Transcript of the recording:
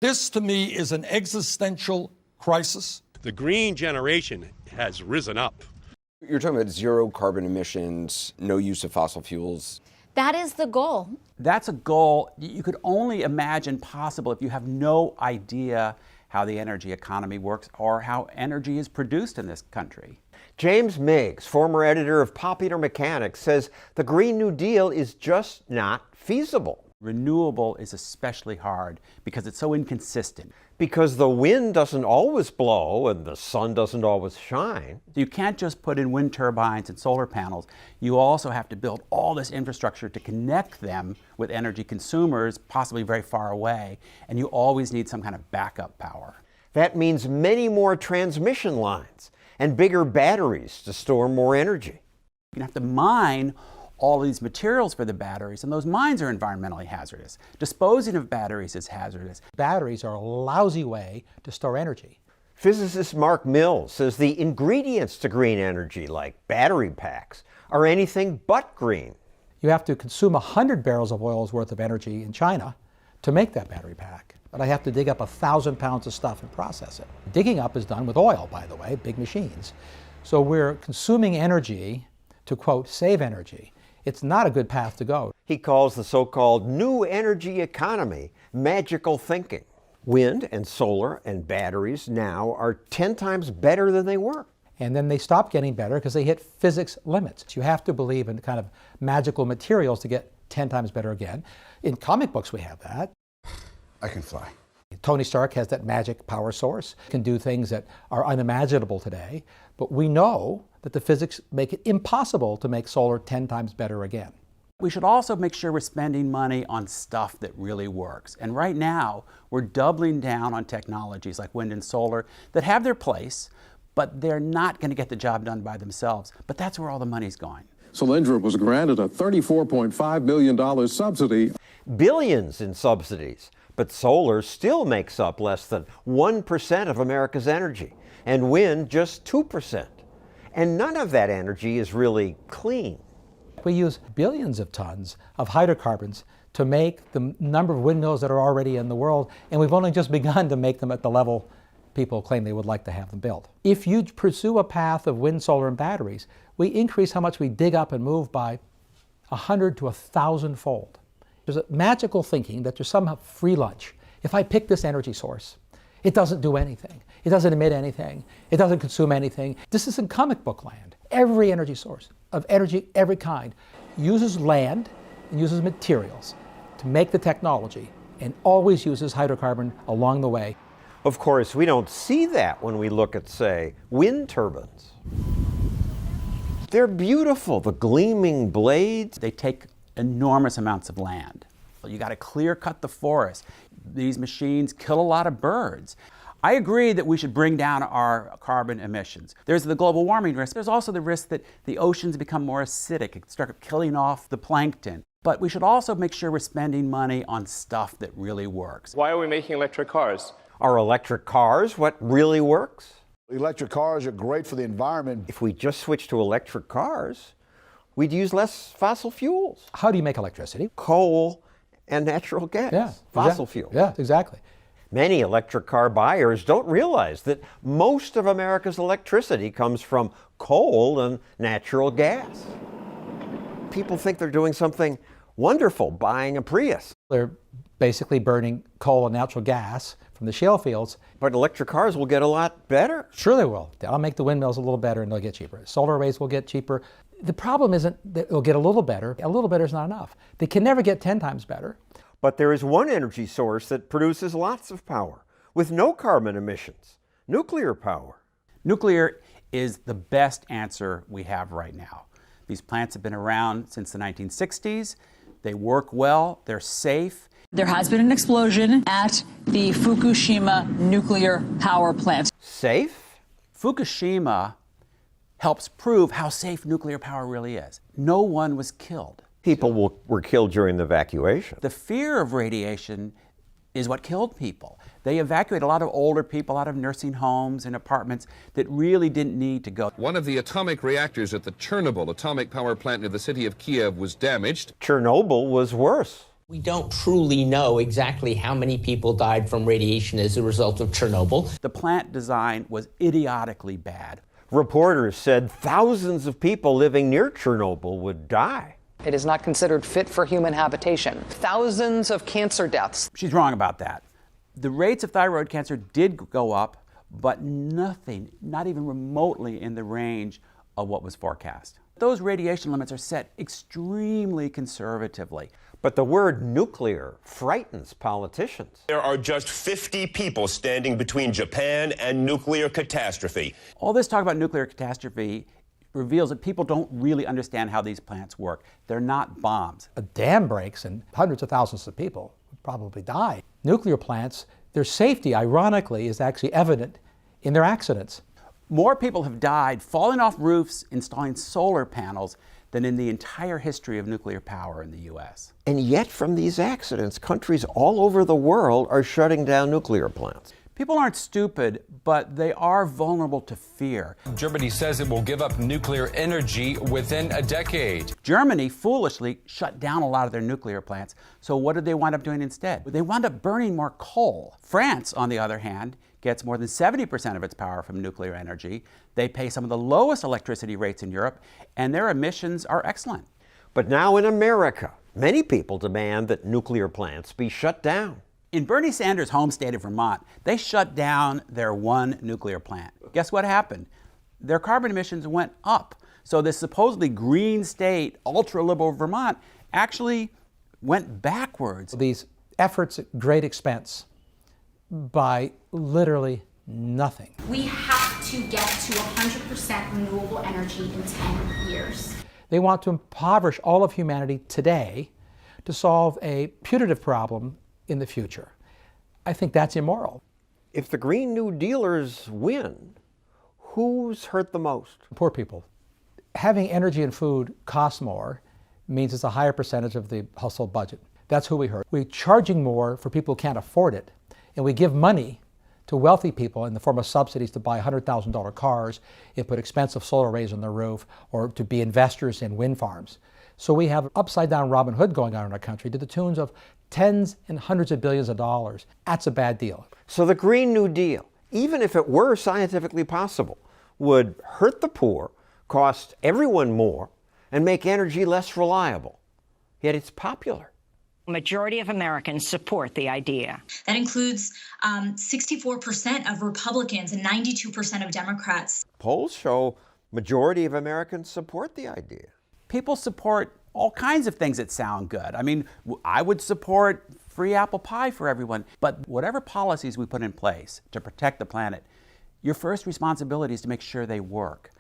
This, to me, is an existential crisis. The green generation has risen up. You're talking about zero carbon emissions, no use of fossil fuels. That is the goal. That's a goal you could only imagine possible if you have no idea how the energy economy works or how energy is produced in this country. James Meigs, former editor of Popular Mechanics, says the Green New Deal is just not feasible. Renewable is especially hard because it's so inconsistent. Because the wind doesn't always blow and the sun doesn't always shine. You can't just put in wind turbines and solar panels. You also have to build all this infrastructure to connect them with energy consumers, possibly very far away, and you always need some kind of backup power. That means many more transmission lines and bigger batteries to store more energy. You have to mine all these materials for the batteries, and those mines are environmentally hazardous. Disposing of batteries is hazardous. Batteries are a lousy way to store energy. Physicist Mark Mills says the ingredients to green energy, like battery packs, are anything but green. You have to consume 100 barrels of oil's worth of energy in China to make that battery pack. But I have to dig up 1,000 pounds of stuff and process it. Digging up is done with oil, by the way, big machines. So we're consuming energy to, quote, save energy. It's not a good path to go. He calls the so-called new energy economy magical thinking. Wind and solar and batteries now are 10 times better than they were. And then they stop getting better because they hit physics limits. You have to believe in kind of magical materials to get 10 times better again. In comic books we have that. I can fly. Tony Stark has that magic power source, can do things that are unimaginable today, but we know that the physics make it impossible to make solar 10 times better again. We should also make sure we're spending money on stuff that really works. And right now, we're doubling down on technologies like wind and solar that have their place, but they're not going to get the job done by themselves. But that's where all the money's going. Solyndra was granted a $34.5 million subsidy. Billions in subsidies. But solar still makes up less than 1% of America's energy, and wind just 2%. And none of that energy is really clean. We use billions of tons of hydrocarbons to make the number of windmills that are already in the world, and we've only just begun to make them at the level people claim they would like to have them built. If you pursue a path of wind, solar, and batteries, we increase how much we dig up and move by 100 to 1,000-fold. There's a magical thinking that there's some free lunch. If I pick this energy source, it doesn't do anything. It doesn't emit anything. It doesn't consume anything. This is in comic book land. Every energy source of energy, every kind, uses land and uses materials to make the technology and always uses hydrocarbon along the way. Of course, we don't see that when we look at, say, wind turbines. They're beautiful, the gleaming blades. They take enormous amounts of land. You got to clear cut the forest. These machines kill a lot of birds. I agree that we should bring down our carbon emissions. There's the global warming risk. There's also the risk that the oceans become more acidic, start killing off the plankton. But we should also make sure we're spending money on stuff that really works. Why are we making electric cars? Are electric cars what really works? Electric cars are great for the environment. If we just switch to electric cars, we'd use less fossil fuels. How do you make electricity? Coal and natural gas, fossil fuels. Yeah, exactly. Many electric car buyers don't realize that most of America's electricity comes from coal and natural gas. People think they're doing something wonderful buying a Prius. They're basically burning coal and natural gas from the shale fields. But electric cars will get a lot better. Sure they will. That'll make the windmills a little better and they'll get cheaper. Solar arrays will get cheaper. The problem isn't that they'll get a little better. A little better is not enough. They can never get 10 times better. But there is one energy source that produces lots of power with no carbon emissions: nuclear power. Nuclear is the best answer we have right now. These plants have been around since the 1960s. They work well, they're safe. There has been an explosion at the Fukushima nuclear power plant. Safe? Fukushima helps prove how safe nuclear power really is. No one was killed. People were killed during the evacuation. The fear of radiation is what killed people. They evacuated a lot of older people out of nursing homes and apartments that really didn't need to go. One of the atomic reactors at the Chernobyl atomic power plant near the city of Kiev was damaged. Chernobyl was worse. We don't truly know exactly how many people died from radiation as a result of Chernobyl. The plant design was idiotically bad. Reporters said thousands of people living near Chernobyl would die. It is not considered fit for human habitation. Thousands of cancer deaths. She's wrong about that. The rates of thyroid cancer did go up, but nothing, not even remotely in the range of what was forecast. Those radiation limits are set extremely conservatively. But the word nuclear frightens politicians. There are just 50 people standing between Japan and nuclear catastrophe. All this talk about nuclear catastrophe reveals that people don't really understand how these plants work. They're not bombs. A dam breaks and hundreds of thousands of people would probably die. Nuclear plants, their safety, ironically, is actually evident in their accidents. More people have died falling off roofs installing solar panels than in the entire history of nuclear power in the U.S. And yet from these accidents, countries all over the world are shutting down nuclear plants. People aren't stupid, but they are vulnerable to fear. Germany says it will give up nuclear energy within a decade. Germany foolishly shut down a lot of their nuclear plants. So what did they wind up doing instead? They wound up burning more coal. France, on the other hand, gets more than 70% of its power from nuclear energy. They pay some of the lowest electricity rates in Europe, and their emissions are excellent. But now in America, many people demand that nuclear plants be shut down. In Bernie Sanders' home state of Vermont, they shut down their one nuclear plant. Guess what happened? Their carbon emissions went up. So this supposedly green state, ultra-liberal Vermont, actually went backwards. These efforts at great expense by literally nothing. We have to get to 100% renewable energy in 10 years. They want to impoverish all of humanity today to solve a putative problem in the future. I think that's immoral. If the Green New Dealers win, who's hurt the most? Poor people. Having energy and food cost more means it's a higher percentage of the household budget. That's who we hurt. We're charging more for people who can't afford it, and we give money to wealthy people in the form of subsidies to buy $100,000 cars and put expensive solar arrays on their roof, or to be investors in wind farms. So we have upside-down Robin Hood going on in our country to the tunes of tens and hundreds of billions of dollars. That's a bad deal. So the Green New Deal, even if it were scientifically possible, would hurt the poor, cost everyone more, and make energy less reliable. Yet it's popular. A majority of Americans support the idea. That includes 64% of Republicans and 92% of Democrats. Polls show majority of Americans support the idea. People support all kinds of things that sound good. I mean, I would support free apple pie for everyone, but whatever policies we put in place to protect the planet, your first responsibility is to make sure they work.